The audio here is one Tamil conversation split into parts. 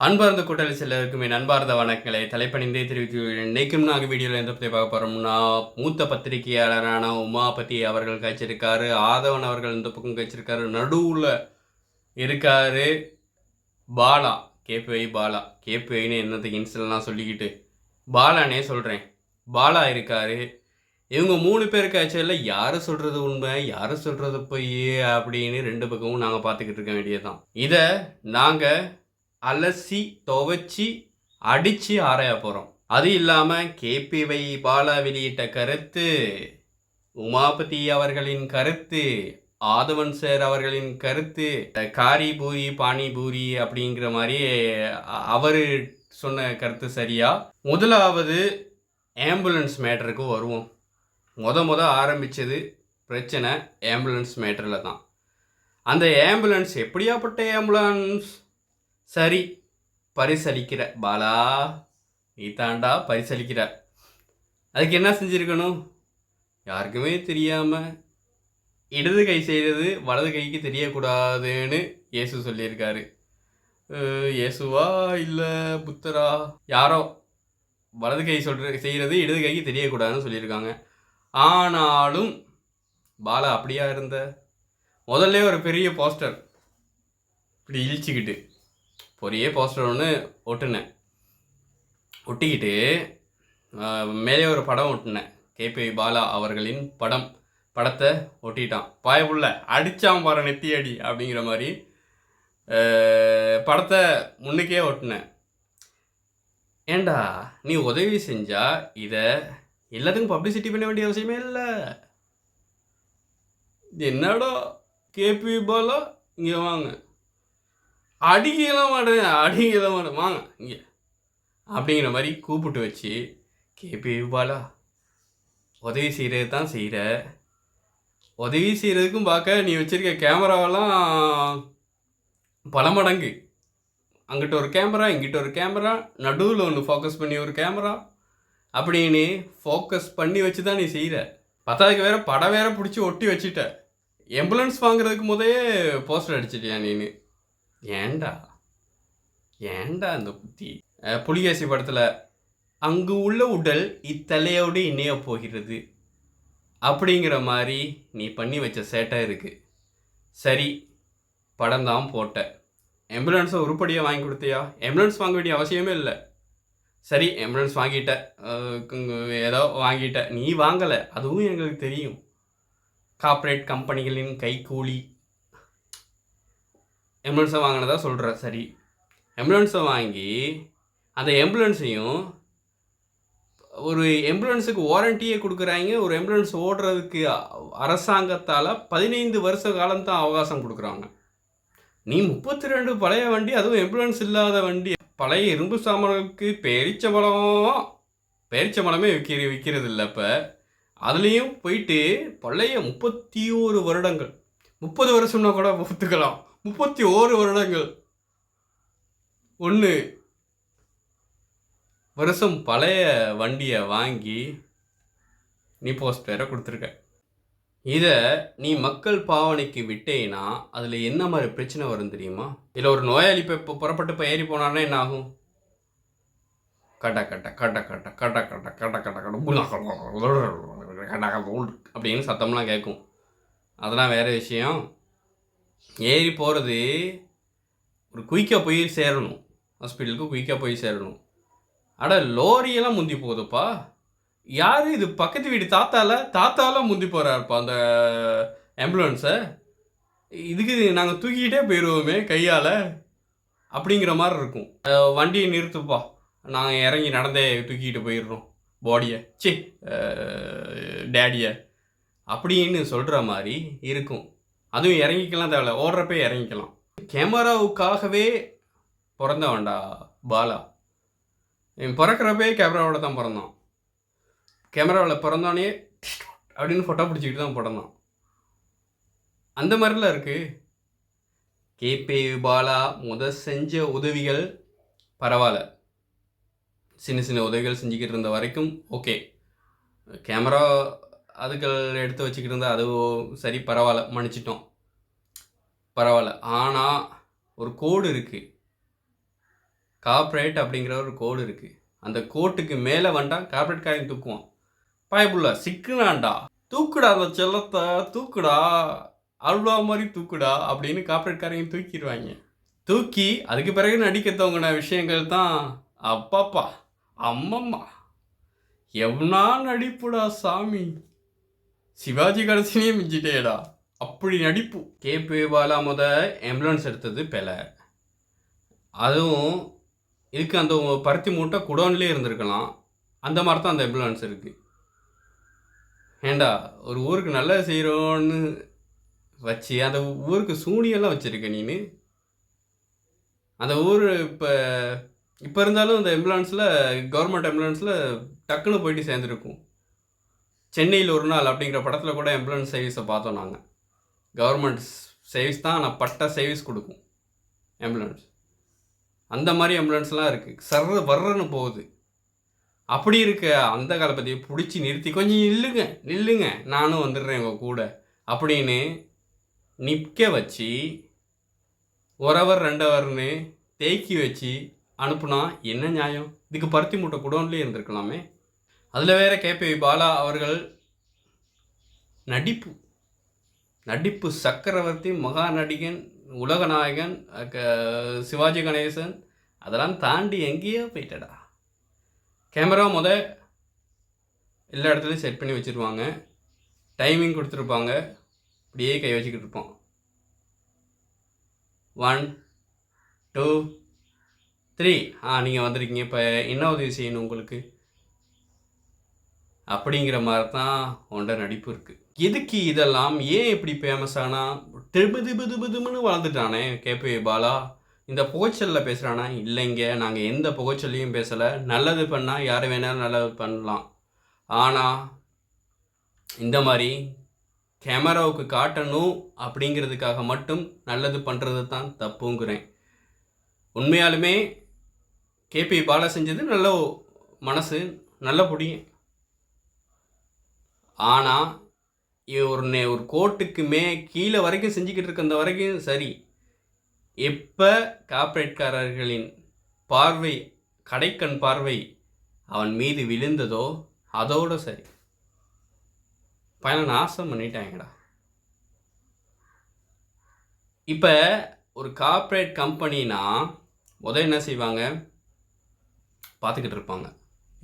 அன்பார்ந்த கூட்டாளி செல்லருக்கும் என் அன்பார்ந்த வணக்கங்களை தலைப்பணிந்தே தெரிவித்து இன்றைக்கும் நாங்கள் வீடியோவில் எந்த பற்றி பார்க்க போகிறோம்னா மூத்த பத்திரிகையாளரான உமாபதி அவர்கள் கழிச்சிருக்காரு. ஆதவன் அவர்கள் இந்த பக்கம் கழிச்சிருக்காரு. நடுவில் இருக்காரு பாலா, கேபிஐ பாலா. கேபிஐன்னு என்னத்துக்கு இன்ஸ்டல்லாம் சொல்லிக்கிட்டு பாலானே சொல்கிறேன். பாலா இருக்காரு. இவங்க 3 பேர் காய்ச்சல யார் சொல்கிறது உண்மை, யார் சொல்கிறது பொய் அப்படின்னு 2 பக்கமும் நாங்கள் பார்த்துக்கிட்டு இருக்க வேண்டியதுதான். இதை நாங்கள் அலசி துவைச்சி அடித்து ஆராய போகிறோம். அது இல்லாமல் கேபிவை பாலா வெளியிட்ட கருத்து, உமாபதி அவர்களின் கருத்து, ஆதவன் சார் அவர்களின் கருத்து, காரி பூரி பானிபூரி அப்படிங்கிற மாதிரி அவர் சொன்ன கருத்து சரியா? முதலாவது ஆம்புலன்ஸ் மேட்டருக்கு வருவோம். முத ஆரம்பித்தது பிரச்சனை ஆம்புலன்ஸ் மேட்டரில் தான். அந்த ஆம்புலன்ஸ் எப்படியாப்பட்ட ஆம்புலன்ஸ்? சரி, பரிசளிக்கிற பாலா, நீ தாண்டா பரிசளிக்கிற. அதுக்கு என்ன செஞ்சுருக்கணும்? யாருக்குமே தெரியாமல் இடது கை செய்கிறது வலது கைக்கு தெரியக்கூடாதுன்னு இயேசு சொல்லியிருக்காரு. இயேசுவா இல்லை புத்தரா, யாரோ வலது கை செய்கிறது இடது கைக்கு தெரியக்கூடாதுன்னு சொல்லியிருக்காங்க. ஆனாலும் பாலா அப்படியா இருந்த? முதல்ல ஒரு பெரிய போஸ்டர் இப்படி இழிச்சிக்கிட்டு பெரிய போஸ்டர் ஒன்று ஒட்டிக்கிட்டு மேலே ஒரு படம் ஒட்டினேன். கேபி பாலா அவர்களின் படத்தை ஒட்டிட்டான். பாயப்புள்ள அடித்தான் பாரு நெத்தி அடி அப்படிங்கிற மாதிரி படத்தை முன்னுக்கே ஒட்டினேன். ஏண்டா நீ உதவி செஞ்சா இதை எல்லாத்துக்கும் பப்ளிசிட்டி பண்ண வேண்டிய அவசியமே இல்லை. என்னடா கேபி பாலா இங்கே வாங்க, அடிக்கலாம் மாட்டேன் வாங்க இங்கே அப்படிங்கிற மாதிரி கூப்பிட்டு வச்சு, கேபி பாலா உதவி செய்கிறது தான் செய்கிற, உதவி செய்கிறதுக்கும் பார்க்க நீ வச்சுருக்க கேமராவெல்லாம் பல மடங்கு. அங்கிட்ட ஒரு கேமரா, இங்கிட்ட ஒரு கேமரா, நடுவில் ஒன்று ஃபோக்கஸ் பண்ணி ஒரு கேமரா அப்படின்னு ஃபோக்கஸ் பண்ணி வச்சு தான் நீ செய்கிற. பத்தாவதுக்கு வேறு படம் வேறு பிடிச்சி ஒட்டி வச்சுட்ட. ஆம்புலன்ஸ் வாங்குறதுக்கு முதலே போஸ்டர் அடிச்சிட்டியா நீனு? ஏண்டா அந்த புத்தி? புலிகேசி படத்தில் அங்கு உள்ள உடல் இத்தலையோடு இணைய போகிறது அப்படிங்கிற மாதிரி நீ பண்ணி வச்ச சேட்டை இருக்குது. சரி, படம் தான் போட்ட. ஆம்புலன்ஸை உருப்படியாக வாங்கி கொடுத்தியா? ஆம்புலன்ஸ் வாங்க வேண்டிய அவசியமே இல்லை. சரி, ஆம்புலன்ஸ் வாங்கிட்ட, ஏதோ வாங்கிட்ட. நீ வாங்கலை, அதுவும் எங்களுக்கு தெரியும். கார்ப்பரேட் கம்பெனிகளின் கைக்கூலி ஆம்புலன்ஸை வாங்கினதா சொல்கிற. சரி, ஆம்புலன்ஸை வாங்கி அந்த ஆம்புலன்ஸையும் ஒரு ஆம்புலன்ஸுக்கு வாரண்டியே கொடுக்குறாங்க. ஒரு ஆம்புலன்ஸ் ஓடுறதுக்கு அரசாங்கத்தால் 15 வருஷ காலம்தான் அவகாசம் கொடுக்குறாங்க. நீ 32 பழைய வண்டி, அதுவும் ஆம்புலன்ஸ் இல்லாத வண்டி, பழைய இரும்பு சாமான்களுக்கு பேரிச்சம்பழமே விற்கிறது இல்லை. இப்போ அதுலேயும் போயிட்டு பழைய 31 வருடங்கள், 30 வருஷம்னா கூட ஒத்துக்கலாம், 31 வருடங்கள், 1 வருஷம் பழைய வண்டியை வாங்கி நீ போஸ்டரை கொடுத்துருக்க. இதை நீ மக்கள் பாவனைக்கு விட்டேன்னா அதில் என்ன மாதிரி பிரச்சனை வரும் தெரியுமா? இதில் ஒரு நோயாளி இப்போ புறப்பட்டு இப்போ ஏறி போனான்னா என்ன ஆகும்? கட்ட கட்ட கட்ட கட்ட கட்ட கட்ட கட்ட கட்ட கட்ட அப்படின்னு சத்தம்லாம் கேட்கும். அதெல்லாம் வேறு விஷயம். ஏறி போகிறது ஒரு குயிக்காக போய் சேரணும், ஹாஸ்பிட்டலுக்கு குயிக்காக போய் சேரணும். அட லோரியெல்லாம் முந்தி போகுதுப்பா. யார் இது? பக்கத்து வீடு தாத்தாலாம் முந்தி போகிறாருப்பா அந்த ஆம்புலன்ஸை. இதுக்கு நாங்கள் தூக்கிக்கிட்டே போயிடுவோமே கையால் அப்படிங்கிற மாதிரி இருக்கும். வண்டியை நிறுத்துப்பா, நாங்கள் இறங்கி நடந்தே தூக்கிக்கிட்டு போயிடுறோம் பாடியை, டேடியை அப்படின்னு சொல்கிற மாதிரி இருக்கும். அதுவும் இறங்கிக்கலாம் தேவையில்ல, ஓடுறப்ப இறங்கிக்கலாம். கேமராவுக்காகவே பிறந்தவன்டா பாலா. பிறக்கிறப்பே கேமராவோட தான் பிறந்தான். கேமராவில் பிறந்தானே அப்படின்னு ஃபோட்டோ பிடிச்சிக்கிட்டு தான் பிறந்தான். அந்த மாதிரிலாம் இருக்குது. கேபி பாலா செஞ்ச உதவிகள் பரவாயில்ல, சின்ன சின்ன உதவிகள் செஞ்சுக்கிட்டு இருந்த வரைக்கும் ஓகே. கேமரா அதுகள் எடுத்து வச்சுக்கிட்டு இருந்தால் அது சரி, பரவாயில்ல, கார்ப்பரேட் அப்படிங்கிற ஒரு கோடு இருக்குது. அந்த கோட்டுக்கு மேலே வந்தால் கார்ப்பரேட்காரங்க தூக்குவான். பயப்புள்ள சிக்குனான்டா, தூக்குடா அந்த செல்லத்தை, தூக்குடா, அல்வா மாதிரி தூக்குடா அப்படின்னு கார்ப்பரேட்காரங்க தூக்கிடுவாங்க. தூக்கி அதுக்கு பிறகு நடிக்க தோங்கின விஷயங்கள் தான் அப்பாப்பா, அம்மம்மா, எவனா நடிப்புடா சாமி, சிவாஜி கடைசியே மிஞ்சிட்டேடா, அப்படி நடிப்பு. கேபி பாலா ஆம்புலன்ஸ் எடுத்தது பெலை. அதுவும் இதுக்கு அந்த பருத்தி மூட்டை குடோன்லேயே இருந்திருக்கலாம். அந்த மாதிரி தான் அந்த ஆம்புலன்ஸ் இருக்குது. ஏண்டா ஒரு ஊருக்கு நல்லது செய்கிறோன்னு வச்சு அந்த ஊருக்கு சூனியெல்லாம் வச்சுருக்க நீனு. அந்த ஊர் இப்போ இருந்தாலும் அந்த ஆம்புலன்ஸில், கவர்மெண்ட் ஆம்புலன்ஸில் டக்குன்னு போயிட்டு சேர்ந்துருக்கும். சென்னையில் ஒரு நாள் அப்படிங்கிற படத்தில் கூட ஆம்புலன்ஸ் சர்வீஸை பார்த்தோம் நாங்கள். கவர்மெண்ட் சர்வீஸ் தான், ஆனால் பட்ட சர்வீஸ் கொடுக்கும் ஆம்புலன்ஸ். அந்த மாதிரி ஆம்புலன்ஸ்லாம் இருக்குது, வர்றன்னு போகுது. அப்படி இருக்க அந்த காலப்பதியை பிடிச்சி நிறுத்தி கொஞ்சம் நில்லுங்க நானும் வந்துடுறேன் உங்கள் கூட அப்படின்னு நிற்க வச்சு 1 ஹவர் 2 ஹவர்னு தேக்கி வச்சு அனுப்புனா என்ன நியாயம்? இதுக்கு பருத்தி மூட்டை குடோன்லேயே இருந்திருக்கலாமே. அதில் வேற கேபி பாலா அவர்கள் நடிப்பு சக்கரவர்த்தி, மகா நடிகன், உலக நாயகன், சிவாஜி கணேசன், அதெல்லாம் தாண்டி எங்கேயோ போயிட்டடா. கேமரா எல்லா இடத்துலையும் செட் பண்ணி வச்சுருவாங்க, டைமிங் கொடுத்துருப்பாங்க, இப்படியே கை வச்சுக்கிட்டு இருப்போம். 1 2 3 நீங்கள் வந்திருக்கீங்க, இப்போ என்ன உதவி செய்யணும் உங்களுக்கு அப்படிங்கிற மாதிரி தான் உண்ட நடிப்பு இருக்குது. எதுக்கு இதெல்லாம்? ஏன் இப்படி ஃபேமஸ் ஆனால் திருபுதுன்னு வளர்ந்துட்டானே கேபி பாலா? இந்த புகைச்சலில் பேசுகிறானா? இல்லைங்க, நாங்கள் எந்த புகைச்சலையும் பேசலை. நல்லது பண்ணால் யார் வேணாலும் நல்லது பண்ணலாம். ஆனால் இந்த மாதிரி கேமராவுக்கு காட்டணும் அப்படிங்கிறதுக்காக மட்டும் நல்லது பண்ணுறது தான் தப்புங்கிறேன். உண்மையாலுமே கேபி பாலா செஞ்சது நல்ல மனசு, நல்ல புடியும். ஆனால் ஒரு கோட்டுக்கு கீழே வரைக்கும் செஞ்சுக்கிட்டு இருக்க வரைக்கும் சரி. எப்போ கார்ப்பரேட்காரர்களின் பார்வை, கடைக்கண் பார்வை அவன் மீது விழுந்ததோ அதோட சரி, பையனை நாசம் பண்ணிட்டாங்கடா. இப்போ ஒரு கார்ப்பரேட் கம்பெனினா என்ன செய்வாங்க? பார்த்துக்கிட்டு இருப்பாங்க,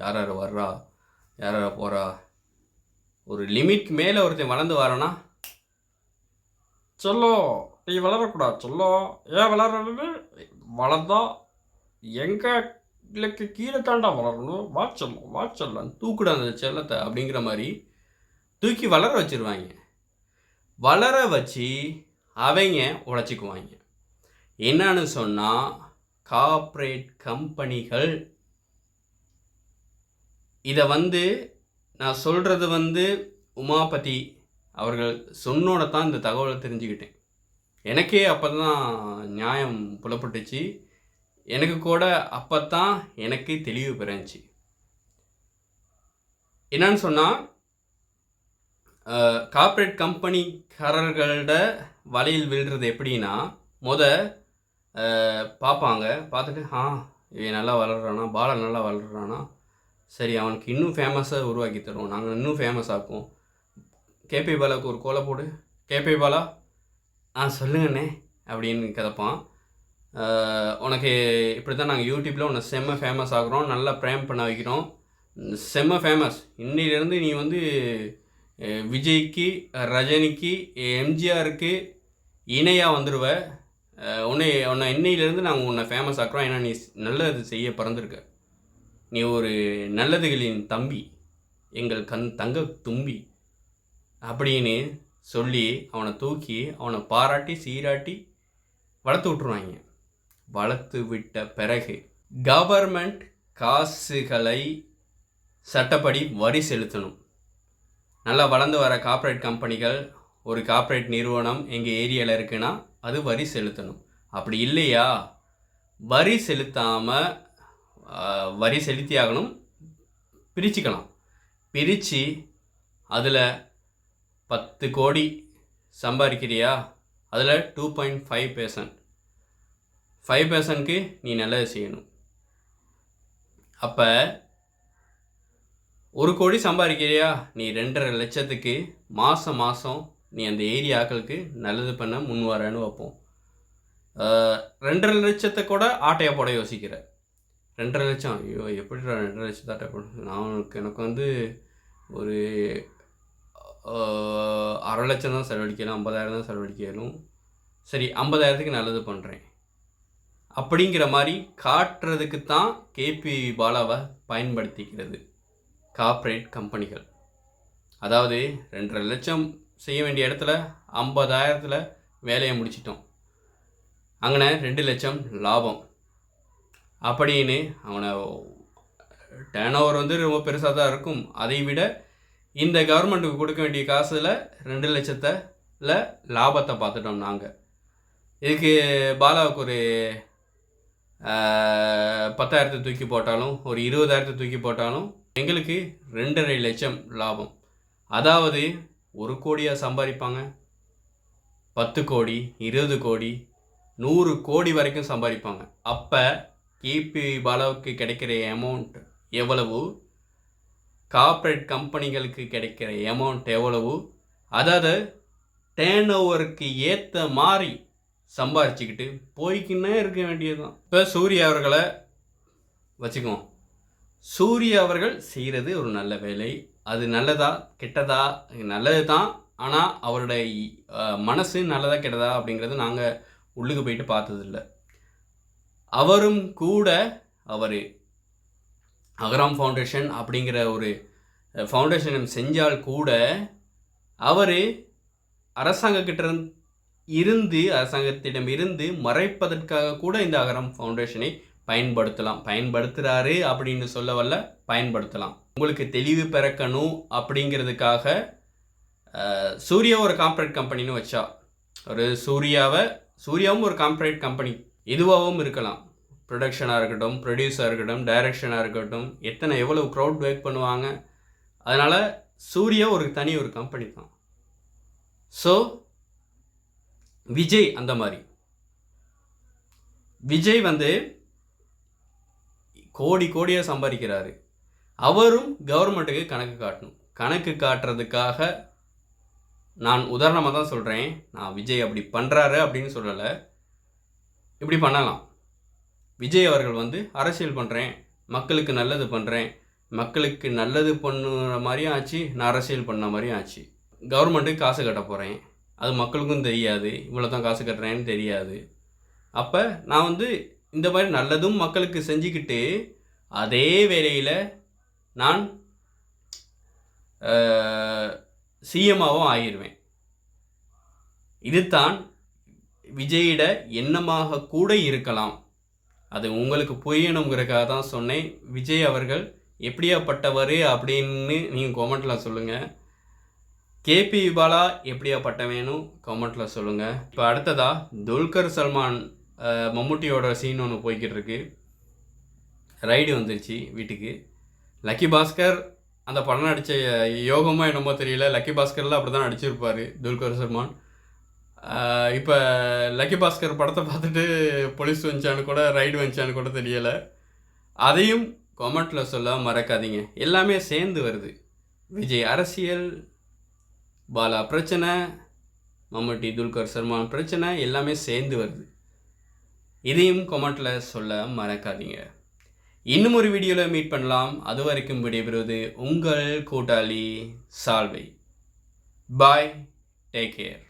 யார் யார் வர்றா, யார் யார் போகிறா. ஒரு லிமிட்க்கு மேலே ஒருத்தன் வளர்ந்து வரானா, சொல்லோ நீ வளரக்கூடாது, சொல்லோ ஏன் வளர்றது, வளர்ந்தா எங்களுக்கு கீழே தாண்டா வளரணும், வாச்சல்லாம் தூக்குடா அந்த செல்லத்தை அப்படிங்கிற மாதிரி தூக்கி வளர வச்சுருவாங்க. வளர வச்சு அவங்க உழைச்சிக்குவாங்க. என்னன்னு சொன்னால் கார்ப்பரேட் கம்பெனிகள் இதை நான் சொல்கிறது உமாபதி அவர்கள் சொன்னோட தான் இந்த தகவலை தெரிஞ்சுக்கிட்டேன். எனக்கே அப்போ தான் நியாயம் புலப்பட்டுச்சு. எனக்கு கூட அப்போ தான் எனக்கு தெளிவு பெறஞ்சி. என்னன்னு சொன்னால் கார்ப்பரேட் கம்பெனிக்காரர்களோட வலையில் விழுறது எப்படின்னா, பார்ப்பாங்க, பார்த்துட்டு இவன் நல்லா வளர்கிறானா, பாலா நல்லா வளர்கிறானா, சரி அவனுக்கு இன்னும் ஃபேமஸாக உருவாக்கி தருவோம், நாங்கள் இன்னும் ஃபேமஸ் ஆக்குவோம். கேபி பாலாவுக்கு ஒரு கோலை போடு, கேபி பாலா சொல்லுங்கண்ணே அப்படின்னு கதைப்பான். உனக்கு இப்படி தான் நாங்கள் யூடியூப்பில் உன்னை செம்ம ஃபேமஸ் ஆகுறோம், நல்லா ப்ரேம் பண்ண வைக்கிறோம், செம்ம ஃபேமஸ். இன்னிலேருந்து நீ விஜய்க்கு, ரஜினிக்கு, எம்ஜிஆருக்கு இணையாக வந்துடுவ. உன்னை இன்னையிலேருந்து நாங்கள் உன்னை ஃபேமஸ் ஆக்குறோம். ஏன்னா நீ நல்லது செய்ய பிறந்திருக்க, நீ ஒரு நல்லதுகளின் தம்பி, எங்கள் தங்க தும்பி அப்படின்னு சொல்லி அவனை தூக்கி அவனை பாராட்டி சீராட்டி வளர்த்து விட்ருவாங்க. வளர்த்து விட்ட பிறகு கவர்மெண்ட் காசுகளை சட்டப்படி வரி செலுத்தணும். நல்லா வளர்ந்து வர கார்ப்பரேட் கம்பெனிகள், ஒரு கார்ப்பரேட் நிறுவனம் எங்கள் ஏரியாவில் இருக்குன்னா அது வரி செலுத்தணும். அப்படி இல்லையா, வரி செலுத்தாமல் வரி செலுத்தி ஆகணும், பிரிச்சுக்கலாம். பிரித்து அதில் 10 கோடி சம்பாதிக்கிறியா, அதில் 2.5% 5%க்கு நீ நல்லது செய்யணும். அப்போ 1 கோடி சம்பாதிக்கிறியா, நீ 2.5 லட்சத்துக்கு மாதம் மாதம் நீ அந்த ஏரியா ஆக்களுக்கு நல்லது பண்ண முன் வரேன்னு வைப்போம். 2.5 லட்சத்தை கூட ஆட்டையை போட யோசிக்கிற. 2.5 லட்சம், ஐயோ எப்படிடா 2.5 லட்சத்தை ஆட்டை போட, எனக்கு வந்து ஒரு 1/2 லட்சம் தான் செலவழிக்கணும், 50,000 தான் செலவழிக்கணும், சரி 50,000க்கு நல்லது பண்ணுறேன் அப்படிங்கிற மாதிரி காட்டுறதுக்கு தான் கேபி பாலாவை பயன்படுத்திக்கிறது கார்ப்பரேட் கம்பெனிகள். அதாவது 2.5 லட்சம் செய்ய வேண்டிய இடத்துல 50,000த்தில் வேலையை முடிச்சிட்டோம், அங்கே 2 லட்சம் லாபம் அப்படின்னு அவனை டேர்ன் ஓவர் வந்து ரொம்ப பெருசாக தான் இருக்கும். அதை விட இந்த கவர்மெண்ட்டுக்கு கொடுக்க வேண்டிய காசில் 2 லட்சத்தில் லாபத்தை பார்த்துட்டோம் நாங்கள். இதுக்கு பாலாவுக்கு ஒரு 10,000 தூக்கி போட்டாலும் ஒரு 20,000 தூக்கி போட்டாலும் எங்களுக்கு 2.5 லட்சம் லாபம். அதாவது 1 கோடியாக சம்பாதிப்பாங்க, 10 கோடி, 20 கோடி, 100 கோடி வரைக்கும் சம்பாதிப்பாங்க. அப்போ கேபி பாலாவுக்கு கிடைக்கிற அமௌண்ட் எவ்வளவு, கார்ப்பரேட் கம்பெனிகளுக்கு கிடைக்கிற அமௌண்ட் எவ்வளவு, அதாவது டேர்ன் ஓவருக்கு ஏற்ற மாதிரி சம்பாரிச்சுக்கிட்டு போய்க்கின்னே இருக்க வேண்டியது தான். இப்போ சூர்யா அவர்களை வச்சுக்குவோம். சூர்யா அவர்கள் செய்கிறது ஒரு நல்ல வேலை. அது நல்லதா கெட்டதா? நல்லது தான். ஆனால் அவருடைய மனசு நல்லதா கெட்டதா அப்படிங்கிறது நாங்கள் உள்ளுக்கு போயிட்டு பார்த்ததில்லை. அவரும் கூட அவர் அகரம் ஃபவுண்டேஷன் அப்படிங்கிற ஒரு ஃபவுண்டேஷன் செஞ்சால் கூட அவர் அரசாங்கத்திடம் இருந்து மறைப்பதற்காக கூட இந்த அகரம் ஃபவுண்டேஷனை பயன்படுத்துகிறாரு அப்படின்னு சொல்ல வல்ல பயன்படுத்தலாம். உங்களுக்கு தெளிவு பிறக்கணும் அப்படிங்கிறதுக்காக சூர்யா ஒரு கார்ப்பரேட் கம்பெனின்னு வச்சா, ஒரு சூர்யாவும் ஒரு கார்ப்பரேட் கம்பெனி எதுவாகவும் இருக்கலாம். ப்ரொடக்ஷனாக இருக்கட்டும், ப்ரொடியூஸாக இருக்கட்டும், டைரக்ஷனாக இருக்கட்டும், எவ்வளவு க்ரௌட் ஒர்க் பண்ணுவாங்க. அதனால் சூர்யா ஒரு கம்பெனி தான். ஸோ விஜய் அந்த மாதிரி, விஜய் வந்து கோடியாக சம்பாதிக்கிறாரு. அவரும் கவர்மெண்ட்டுக்கு கணக்கு காட்டணும். கணக்கு காட்டுறதுக்காக நான் உதாரணமாக தான் சொல்கிறேன். நான் விஜய் அப்படி பண்ணுறாரு அப்படின்னு சொல்லலை, இப்படி பண்ணலாம். விஜய் அவர்கள் வந்து அரசியல் பண்ணுறேன், மக்களுக்கு நல்லது பண்ணுறேன், மக்களுக்கு நல்லது பண்ணுற மாதிரியும் ஆச்சு, நான் அரசியல் பண்ண மாதிரியும் ஆச்சு. கவர்மெண்ட்டுக்கு காசு கட்ட போகிறேன், அது மக்களுக்கும் தெரியாது, இவ்வளோ தான் காசு கட்டுறேன்னு தெரியாது. அப்போ நான் வந்து இந்த மாதிரி நல்லதும் மக்களுக்கு செஞ்சுக்கிட்டு அதே வேளையில் நான் சிஎம்மாவும் ஆகிடுவேன். இதுதான் விஜயிட எண்ணமாக கூட இருக்கலாம். அது உங்களுக்கு புரியணுங்கிறதுக்காக தான் சொன்னேன். விஜய் அவர்கள் எப்படியாப்பட்டவர் அப்படின்னு நீங்கள் கமெண்ட்டில் சொல்லுங்கள். கேபி பாலா எப்படியாப்பட்டவேனும் கமெண்ட்டில் சொல்லுங்கள். இப்போ அடுத்ததாக துல்கர் சல்மான் மம்முட்டியோட சீன் ஒன்று போய்கிட்டு இருக்கு. ரைடு வந்துருச்சு வீட்டுக்கு. லக்கி பாஸ்கர் அந்த படம் நடித்த யோகமாக என்னமோ தெரியல, லக்கி பாஸ்கரில் அப்படி தான் நடிச்சிருப்பார் துல்கர் சல்மான். இப்போ லக்கி பாஸ்கர் படத்தை பார்த்துட்டு போலீஸ் வந்துச்சான்னு கூட, ரைடு வந்துச்சான்னு கூட தெரியலை. அதையும் கமெண்ட்டில் சொல்ல மறக்காதீங்க. எல்லாமே சேர்ந்து வருது. விஜய் அரசியல், பாலா பிரச்சனை, மம்முட்டி துல்கர் சல்மான் பிரச்சனை, எல்லாமே சேர்ந்து வருது. இதையும் கமெண்ட்டில் சொல்ல மறக்காதீங்க. இன்னும் ஒரு வீடியோவில் மீட் பண்ணலாம். அது வரைக்கும் விடைபெறுவது உங்கள் கூட்டாளி சால்வை. பாய், டேக் கேர்.